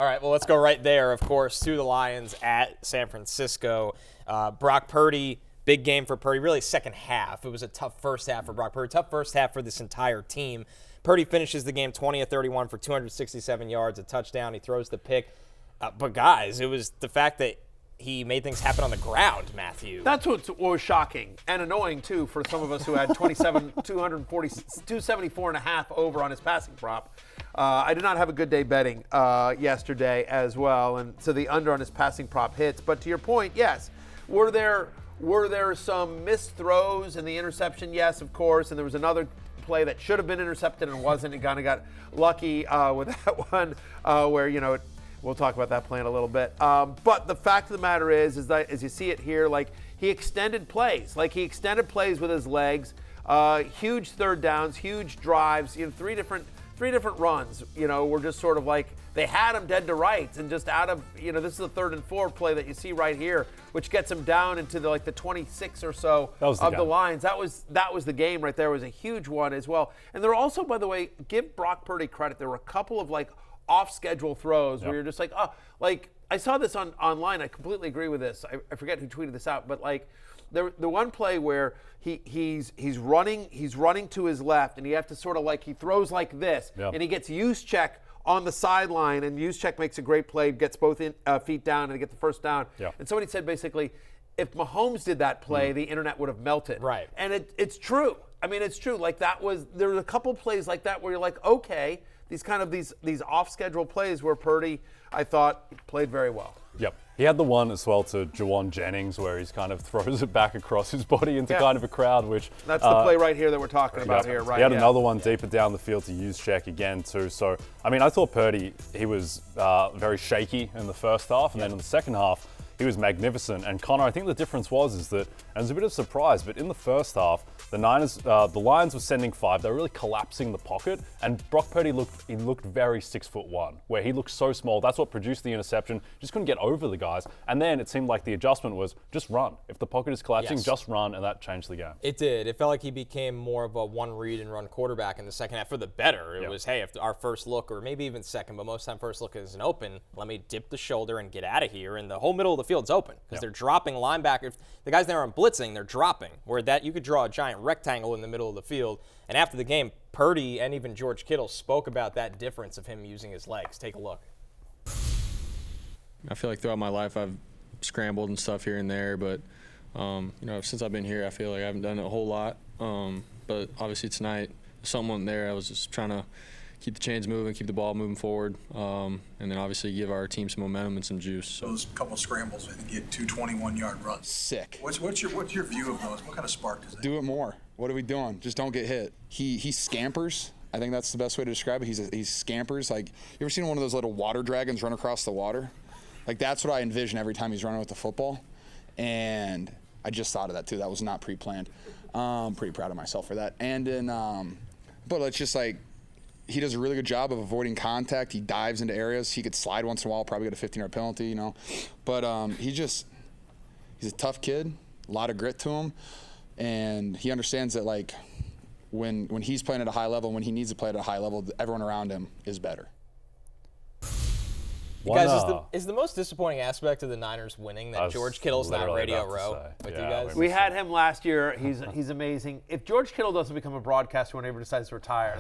All right, well, let's go right there, of course, to the Lions at San Francisco. Brock Purdy, big game for Purdy, really second half. It was a tough first half for Brock Purdy, tough first half for this entire team. Purdy finishes the game 20 of 31 for 267 yards, a touchdown. He throws the pick. But, guys, it was the fact that he made things happen on the ground, Matthew. That's what was shocking and annoying, too, for some of us who had 274 and a half over on his passing prop. I did not have a good day betting yesterday as well, and so the under on his passing prop hits. But to your point, yes, were there some missed throws in the interception? Yes, of course, and there was another play that should have been intercepted and wasn't. He kind of got lucky with that one where, we'll talk about that play in a little bit. But the fact of the matter is that as you see it here, he extended plays. He extended plays with his legs, huge third downs, huge drives, three different runs, were just sort of they had him dead to rights and just out of, this is the 3rd and 4 play that you see right here, which gets him down into the 26 or so of the Lions. That was the game right there. It was a huge one as well. And there were also, by the way, give Brock Purdy credit. There were a couple of off-schedule throws where you're just I saw this online. I completely agree with this. I forget who tweeted this out, but the one play where he's running to his left and you have to sort of he throws like this and he gets Juszczyk on the sideline and Juszczyk makes a great play, gets both feet down and they get the first down. Yeah. And somebody said basically if Mahomes did that play, the internet would have melted. Right. And it's true. I mean, it's true. There were a couple plays like that where you're okay, these off-schedule plays where Purdy, I thought, played very well. Yep. He had the one as well to Jawan Jennings where he's kind of throws it back across his body into kind of a crowd, which... That's the play right here that we're talking about here, right? He had another one deeper down the field to Juszczyk again, too. So, I thought Purdy, he was very shaky in the first half, and then in the second half, he was magnificent. And Connor, I think the difference was that, and it was a bit of a surprise, but in the first half, the Lions were sending 5. They were really collapsing the pocket, and Brock Purdy looked very 6'1", where he looked so small. That's what produced the interception. Just couldn't get over the guys. And then it seemed like the adjustment was just run. If the pocket is collapsing, just run, and that changed the game. It did. It felt like he became more of a one-read and run quarterback in the second half for the better. It was, hey, if our first look, or maybe even second, but most time first look isn't open, let me dip the shoulder and get out of here. And the whole middle of the field's open because they're dropping linebackers. If the guys there aren't blitzing, they're dropping. Where that you could draw a giant rectangle in the middle of the field. And after the game, Purdy and even George Kittle spoke about that difference of him using his legs. Take a look. I feel like throughout my life I've scrambled and stuff here and there, but since I've been here, I feel like I haven't done it a whole lot. But obviously tonight, someone there, I was just trying to keep the chains moving, keep the ball moving forward, and then obviously give our team some momentum and some juice. So. Those couple scrambles, I think you had 2 21-yard runs. Sick. What's your view of those? What kind of spark does that? Do it more. What are we doing? Just don't get hit. He scampers. I think that's the best way to describe it. He scampers. You ever seen one of those little water dragons run across the water? That's what I envision every time he's running with the football. And I just thought of that too. That was not pre-planned. Pretty proud of myself for that. And then, but it's just he does a really good job of avoiding contact. He dives into areas. He could slide once in a while, probably get a 15-yard penalty, But he's a tough kid, a lot of grit to him. And he understands that, when he's playing at a high level, when he needs to play at a high level, everyone around him is better. Guys, is the most disappointing aspect of the Niners winning that George Kittle's not on Radio Row with you guys? We had him last year. He's amazing. If George Kittle doesn't become a broadcaster whenever he decides to retire,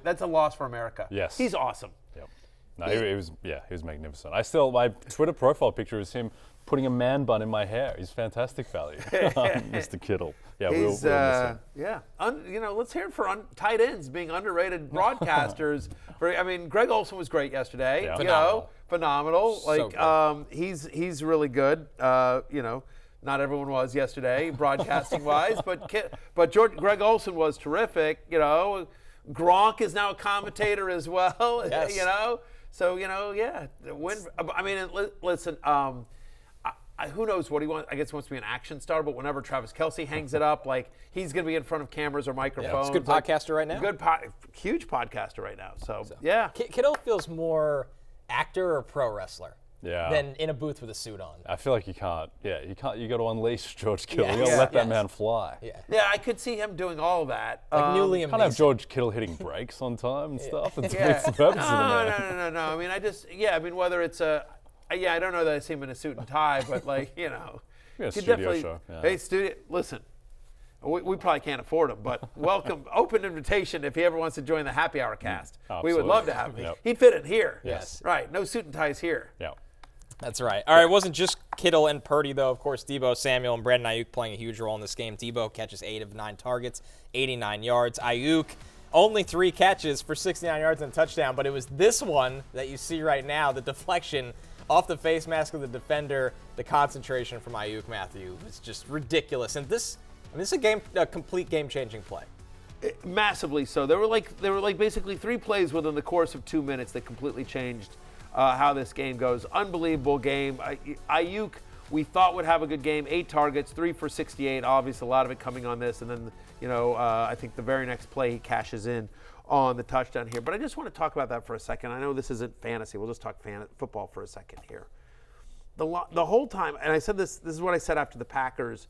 that's a loss for America. Yes. He's awesome. Yep. No, he was magnificent. My Twitter profile picture is him putting a man bun in my hair. He's fantastic value, Mr. Kittle. Yeah, we'll miss him. Yeah. Let's hear it for tight ends being underrated broadcasters. Greg Olsen was great yesterday. Yeah. Phenomenal. So good. He's really good. Not everyone was yesterday, broadcasting wise, but Greg Olsen was terrific. Gronk is now a commentator as well. Yes. So listen. Who knows what he wants? I guess he wants to be an action star, but whenever Travis Kelce hangs it up, he's going to be in front of cameras or microphones. He's a good podcaster right now. Huge podcaster right now. So yeah. Kittle feels more actor or pro wrestler? than in a booth with a suit on. I feel like you can't. Yeah, you can't. You got to unleash George Kittle. You got to Yes. let that man fly. Yeah, I could see him doing all that. Like newly Can't have George Kittle hitting brakes on time and stuff. It defeats the purpose of the man. No. I mean, whether it's I don't know that I see him in a suit and tie, but Yeah, could studio definitely- show. Yeah. Hey, studio, listen. We probably can't afford him, but welcome, open invitation if he ever wants to join the happy hour cast. We would love to have him. Yep. He'd fit in here. Yes. Right, no suit and ties here. Yeah. That's right. All right, it wasn't just Kittle and Purdy, though. Of course, Deebo Samuel and Brandon Ayuk playing a huge role in this game. Deebo catches 8 of 9 targets, 89 yards. Ayuk, only 3 catches for 69 yards and a touchdown, but it was this one that you see right now, the deflection off the face mask of the defender, the concentration from Ayuk, Matthew. It's just ridiculous. And this is a complete game-changing play. Massively so. There were like basically 3 plays within the course of 2 minutes that completely changed how this game goes. Unbelievable game. Ayuk, we thought would have a good game. 8 targets, 3 for 68. Obviously, a lot of it coming on this, and then I think the very next play he cashes in on the touchdown here. But I just want to talk about that for a second. I know this isn't fantasy. We'll just talk football for a second here. The whole time, and I said this is what I said after the Packers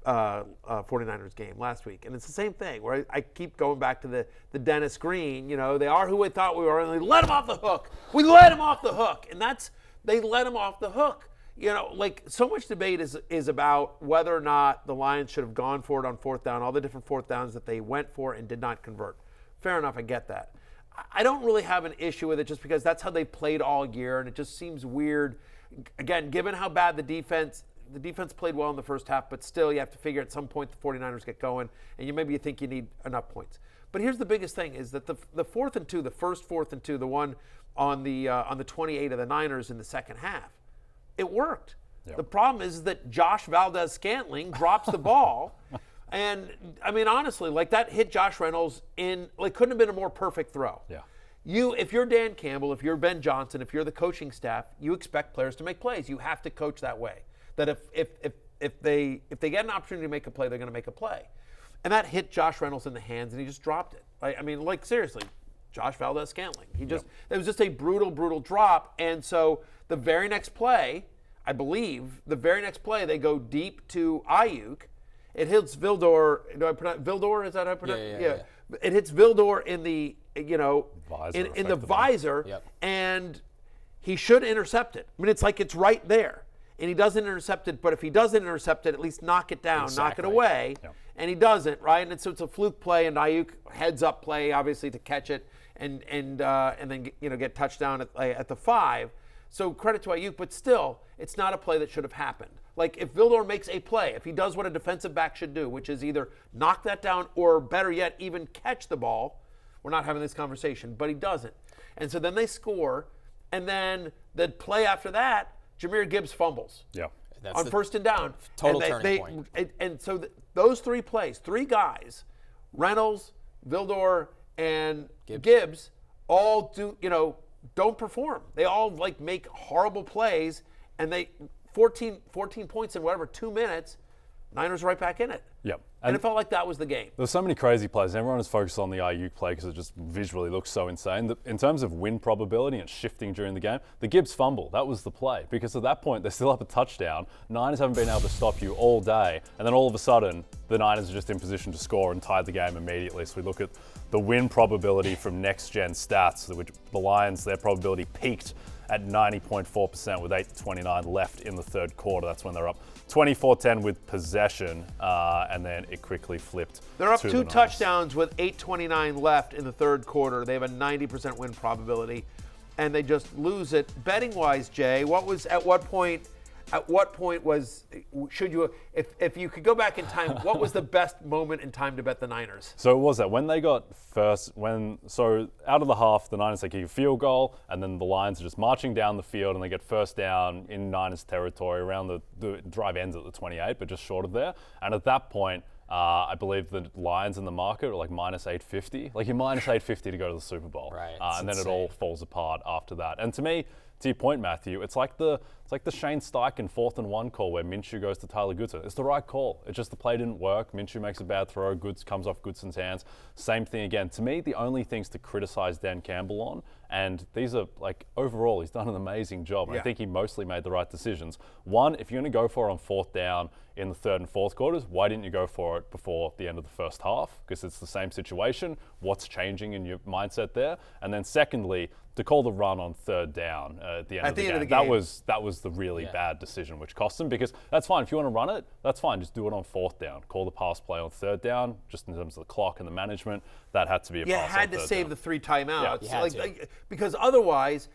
49ers game last week, and it's the same thing where I keep going back to the Dennis Green. They are who we thought we were, and they let him off the hook. We let him off the hook, and they let him off the hook. So much debate is about whether or not the Lions should have gone for it on 4th down, all the different 4th downs that they went for and did not convert. Fair enough, I get that. I don't really have an issue with it just because that's how they played all year, and it just seems weird. Again, given how bad the defense played well in the first half, but still you have to figure at some point the 49ers get going, and you think you need enough points. But here's the biggest thing is that the 4th and 2, the first 4th and 2, the one on the 28 of the Niners in the second half, it worked. Yep. The problem is that Josh Valdez-Scantling drops the ball. And, I mean, honestly, that hit Josh Reynolds couldn't have been a more perfect throw. Yeah. If you're Dan Campbell, if you're Ben Johnson, if you're the coaching staff, you expect players to make plays. You have to coach that way. That if they get an opportunity to make a play, they're going to make a play. And that hit Josh Reynolds in the hands, and he just dropped it. Seriously, Josh Valdez-Scantling. It was just a brutal, brutal drop. And so the very next play, I believe, they go deep to Ayuk. It hits Vildor. Do I pronounce Vildor? Is that how I pronounce it? Yeah. It hits Vildor in the visor, in the visor, Yep. and he should intercept it. I mean, it's right there, and he doesn't intercept it. But if he doesn't intercept it, at least knock it down, knock it away. Yep. And he doesn't, right? And so it's a fluke play, and Ayuk heads up play, obviously, to catch it and then get touchdown at the 5. So credit to Ayuk, but still, it's not a play that should have happened. If Vildor makes a play, if he does what a defensive back should do, which is either knock that down or, better yet, even catch the ball, we're not having this conversation, but he doesn't. And so then they score, and then the play after that, Jahmyr Gibbs fumbles. Yeah. On 1st and down. Total turning point. And so those 3 plays, 3 guys, Reynolds, Vildor, and Gibbs all don't perform. They all make horrible plays, and they 14 points in 2 minutes. Niners right back in it. Yep. And it felt like that was the game. There's so many crazy plays. Everyone is focused on the Ayuk play because it just visually looks so insane. In terms of win probability and shifting during the game, the Gibbs fumble, that was the play. Because at that point, they're still up a touchdown. Niners haven't been able to stop you all day. And then all of a sudden, the Niners are just in position to score and tie the game immediately. So we look at the win probability from next-gen stats, which the Lions, their probability peaked at 90.4% with 8:29 left in the third quarter. That's when they're up 24-10 with possession, and then it quickly flipped. They're up to 2 the touchdowns with 8:29 left in the third quarter. They have a 90% win probability, and they just lose it. Betting-wise, Jay, at what point should you, if you could go back in time, what was the best moment in time to bet the Niners? So it was that when they got so out of the half, the Niners, they kick a field goal, and then the Lions are just marching down the field, and they get first down in Niners territory around the drive ends at the 28, but just short of there. And at that point, I believe the Lions in the market are minus 850. You're minus 850 to go to the Super Bowl. Right. And then it all falls apart after that. And to me, to your point, Matthew, it's like the Shane Steichen 4th and 1 call where Minshew goes to Tyler Goodson. It's the right call. It's just the play didn't work. Minshew makes a bad throw. Goods comes off Goodson's hands. Same thing again. To me, the only things to criticize Dan Campbell on, and these are like overall, he's done an amazing job. Yeah. I think he mostly made the right decisions. One, if you're going to go for it on 4th down in the 3rd and 4th quarters, why didn't you go for it before the end of the first half? Because it's the same situation. What's changing in your mindset there? And then secondly, to call the run on 3rd down at the end of the game. That was the really bad decision, which cost them, because that's fine. If you want to run it, that's fine. Just do it on 4th down. Call the pass play on 3rd down, just in terms of the clock and the management. That had to be a pass on 3rd down. You had to save the 3 timeouts. Yeah, because otherwise,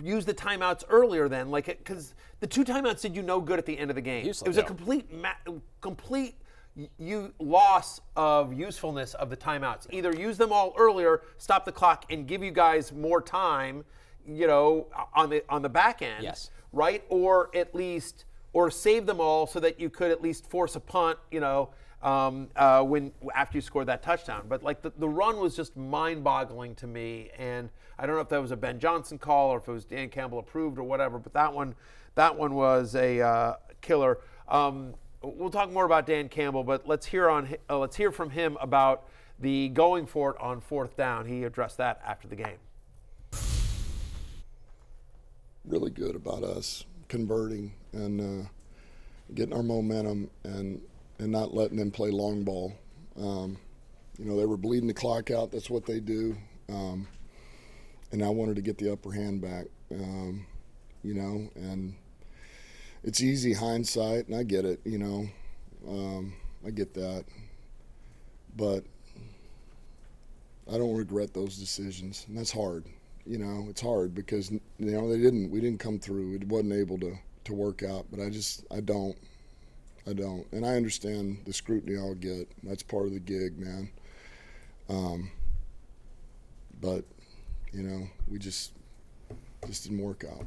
use the timeouts earlier then. Because the 2 timeouts did you no good at the end of the game. Useless. It was a complete loss of usefulness of the timeouts. Either use them all earlier, stop the clock, and give you guys more time, on the back end. Yes. Right? Or save them all so that you could at least force a punt, when after you scored that touchdown. But the run was just mind-boggling to me, and I don't know if that was a Ben Johnson call or if it was Dan Campbell approved or whatever, but that one was a killer. We'll talk more about Dan Campbell, but let's hear from him about the going for it on 4th down. He addressed that after the game. Really good about us converting and getting our momentum and not letting them play long ball. They were bleeding the clock out. That's what they do. And I wanted to get the upper hand back, and it's easy hindsight, and I get it, I get that. But I don't regret those decisions, and that's hard. It's hard because, we didn't come through. It wasn't able to work out, but I don't. And I understand the scrutiny I'll get. That's part of the gig, man. But, we just didn't work out.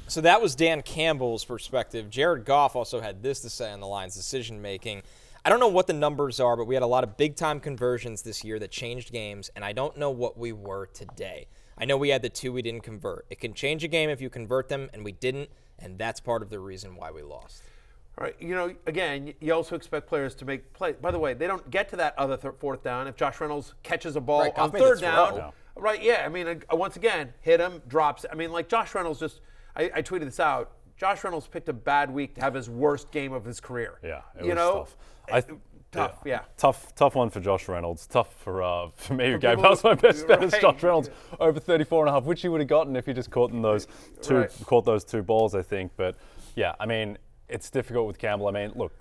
So that was Dan Campbell's perspective. Jared Goff also had this to say on the Lions' decision-making. I don't know what the numbers are, but we had a lot of big-time conversions this year that changed games, and I don't know what we were today. I know we had the 2 we didn't convert. It can change a game if you convert them, and we didn't, and that's part of the reason why we lost. All right, again, you also expect players to make plays. By the way, they don't get to that other 4th down if Josh Reynolds catches a ball on 3rd down. No. Right, yeah. I mean, once again, hit him, drops. I mean, Josh Reynolds just – I tweeted this out. Josh Reynolds picked a bad week to have his worst game of his career. Yeah, it was tough. Tough, yeah. Tough one for Josh Reynolds. Tough for me who gave us my best bet as Josh Reynolds over 34.5, which he would have gotten if he just caught those 2 balls, I think. But yeah, I mean, it's difficult with Campbell. I mean, look,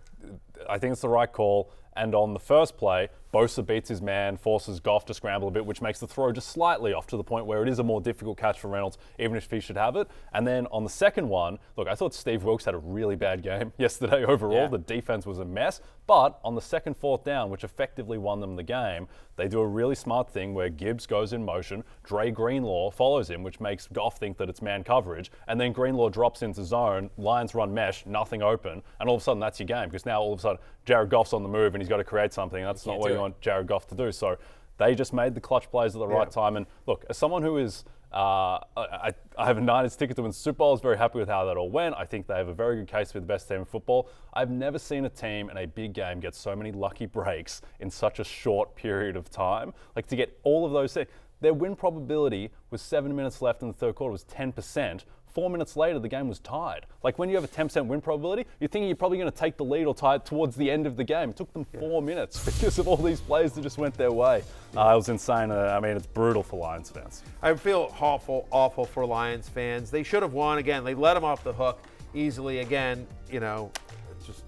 I think it's the right call. And on the first play, Bosa beats his man, forces Goff to scramble a bit, which makes the throw just slightly off to the point where it is a more difficult catch for Reynolds, even if he should have it. And then on the second one, look, I thought Steve Wilks had a really bad game yesterday overall. Yeah. The defense was a mess. But on the second 4th down, which effectively won them the game, they do a really smart thing where Gibbs goes in motion, Dre Greenlaw follows him, which makes Goff think that it's man coverage, and then Greenlaw drops into zone, Lions run mesh, nothing open, and all of a sudden that's your game, because now all of a sudden Jared Goff's on the move and he's got to create something. That's not what you want Jared Goff to do. So they just made the clutch plays at the right time. And look, as someone who is, I have a Niners ticket to win the Super Bowl. I was very happy with how that all went. I think they have a very good case to be the best team in football. I've never seen a team in a big game get so many lucky breaks in such a short period of time. Like, to get all of those things. Their win probability with 7 minutes left in the 3rd quarter was 10%. 4 minutes later, the game was tied. Like, when you have a 10% win probability, you're thinking you're probably going to take the lead or tie it towards the end of the game. It took them 4 minutes because of all these plays that just went their way. It was insane. I mean, it's brutal for Lions fans. I feel awful for Lions fans. They should have won. Again, they let them off the hook easily. Again, it's just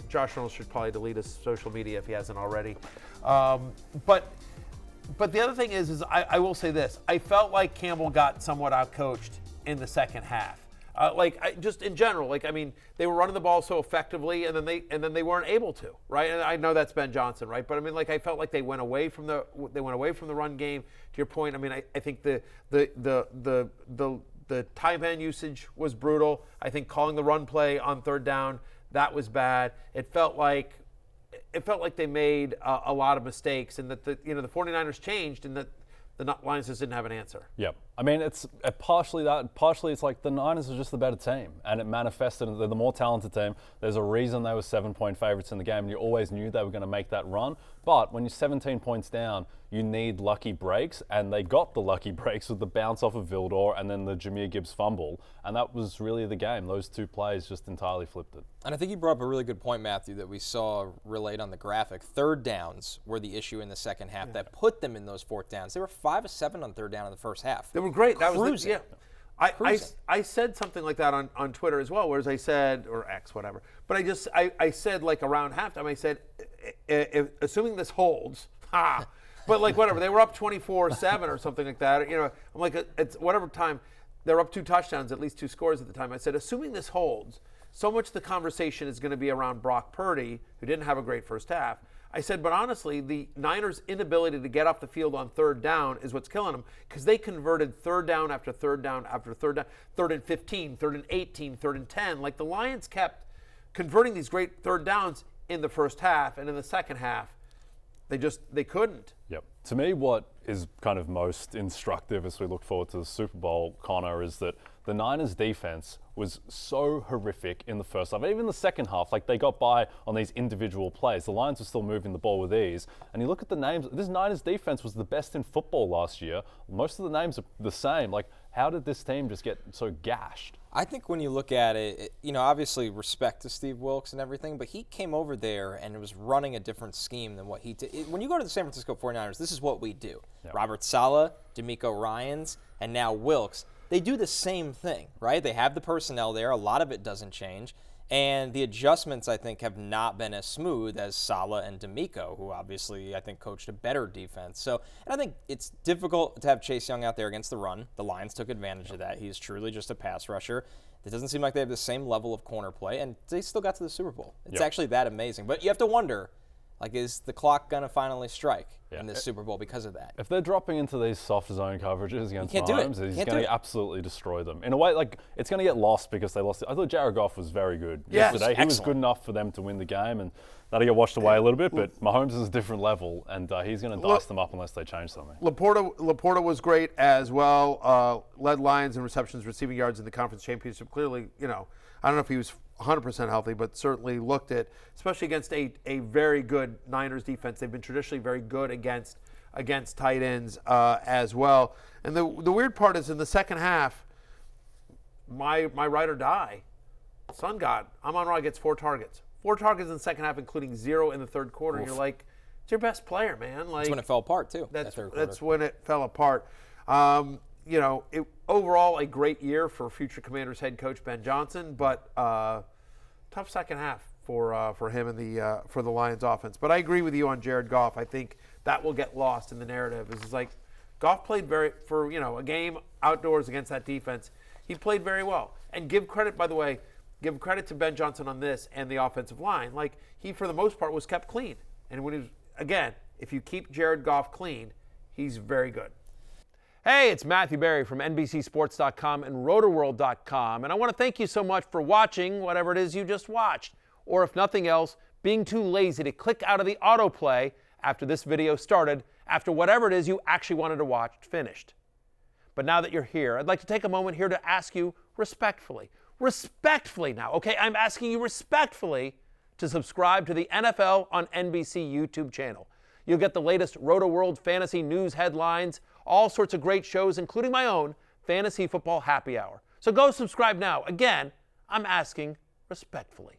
Josh Reynolds should probably delete his social media if he hasn't already. But the other thing is I will say this. I felt like Campbell got somewhat outcoached in the second half. Just in general, they were running the ball so effectively, and then they weren't able to, right? And I know that's Ben Johnson, right? But I mean, I felt like they went away from the run game. To your point, I mean, I think the tight end usage was brutal. I think calling the run play on 3rd down, that was bad. It felt like they made a lot of mistakes, and that the 49ers changed, and that the Lions just didn't have an answer. Yep. I mean, it's partially that. Partially, it's like the Niners are just the better team, and it manifested. They're the more talented team. There's a reason they were 7-point favorites in the game, and you always knew they were going to make that run. But when you're 17 points down, you need lucky breaks, and they got the lucky breaks with the bounce off of Vildor and then the Jahmyr Gibbs fumble, and that was really the game. Those two plays just entirely flipped it. And I think you brought up a really good point, Matthew, that we saw relayed on the graphic. Third downs were the issue in the second half that put them in those fourth downs. They were 5 of 7 on third down in the first half. They were great. That Cruising. was I said something like that on Twitter as well, whereas I said, or X, whatever. But I said like around halftime, I said, assuming this holds, but like whatever, they were up 24-7 or something like that. You know, I'm like, it's whatever time, they're up 2 touchdowns, at least 2 scores at the time. I said, assuming this holds, so much the conversation is going to be around Brock Purdy, who didn't have a great first half. I said, but honestly, the Niners' inability to get off the field on third down is what's killing them, because they converted third down after third down after third down, 3rd and 15, 3rd and 18, 3rd and 10. Like the Lions kept converting these great third downs in the first half, and in the second half, they couldn't. Yep. To me, what is kind of most instructive as we look forward to the Super Bowl, Connor, is that the Niners' defense was so horrific in the first half. Even the second half, like they got by on these individual plays. The Lions were still moving the ball with ease. And you look at the names, this Niners defense was the best in football last year. Most of the names are the same. Like, how did this team just get so gashed? I think when you look at it, you know, obviously respect to Steve Wilkes and everything, but he came over there and was running a different scheme than what he did. When you go to the San Francisco 49ers, this is what we do. Yep. Robert Saleh, D'Amico Ryans, and now Wilkes, they do the same thing, right? They have the personnel there. A lot of it doesn't change. And the adjustments, I think, have not been as smooth as Saleh and D'Amico, who obviously, I think, coached a better defense. So, and I think it's difficult to have Chase Young out there against the run. The Lions took advantage of that. He's truly just a pass rusher. It doesn't seem like they have the same level of corner play, and they still got to the Super Bowl. It's actually that amazing. But you have to wonder, like, is the clock going to finally strike in this Super Bowl because of that? If they're dropping into these soft zone coverages against Mahomes, he's going to absolutely destroy them. In a way, like, it's going to get lost because they lost it. I thought Jared Goff was very good yesterday. He was good enough for them to win the game, and that'll get washed away a little bit, but Mahomes is a different level, and he's going to dice them up unless they change something. Laporta was great as well. Led Lions in receptions, receiving yards in the conference championship. Clearly, you know, I don't know if he was 100% healthy, but certainly looked it, especially against a very good Niners defense. They've been traditionally very good against tight ends as well. And the weird part is in the second half, my ride or die, Sun God, Amon-Ra gets 4 targets. 4 targets in the second half, including 0 in the third quarter. And you're like, it's your best player, man. Like, that's when it fell apart, too. That's when it fell apart. You know, overall a great year for future Commanders head coach Ben Johnson, but tough second half for him and for the Lions offense. But I agree with you on Jared Goff. I think that will get lost in the narrative. It's like Goff played for a game outdoors against that defense. He played very well. And give credit, by the way, to Ben Johnson on this and the offensive line. Like, he for the most part was kept clean. And when he was, again, if you keep Jared Goff clean, he's very good. Hey, it's Matthew Berry from NBCSports.com and RotorWorld.com, and I want to thank you so much for watching whatever it is you just watched, or if nothing else, being too lazy to click out of the autoplay after this video started, after whatever it is you actually wanted to watch finished. But now that you're here, I'd like to take a moment here to ask you respectfully now, okay? I'm asking you respectfully to subscribe to the NFL on NBC YouTube channel. You'll get the latest Roto-World fantasy news headlines, all sorts of great shows, including my own Fantasy Football Happy Hour. So go subscribe now. Again, I'm asking respectfully.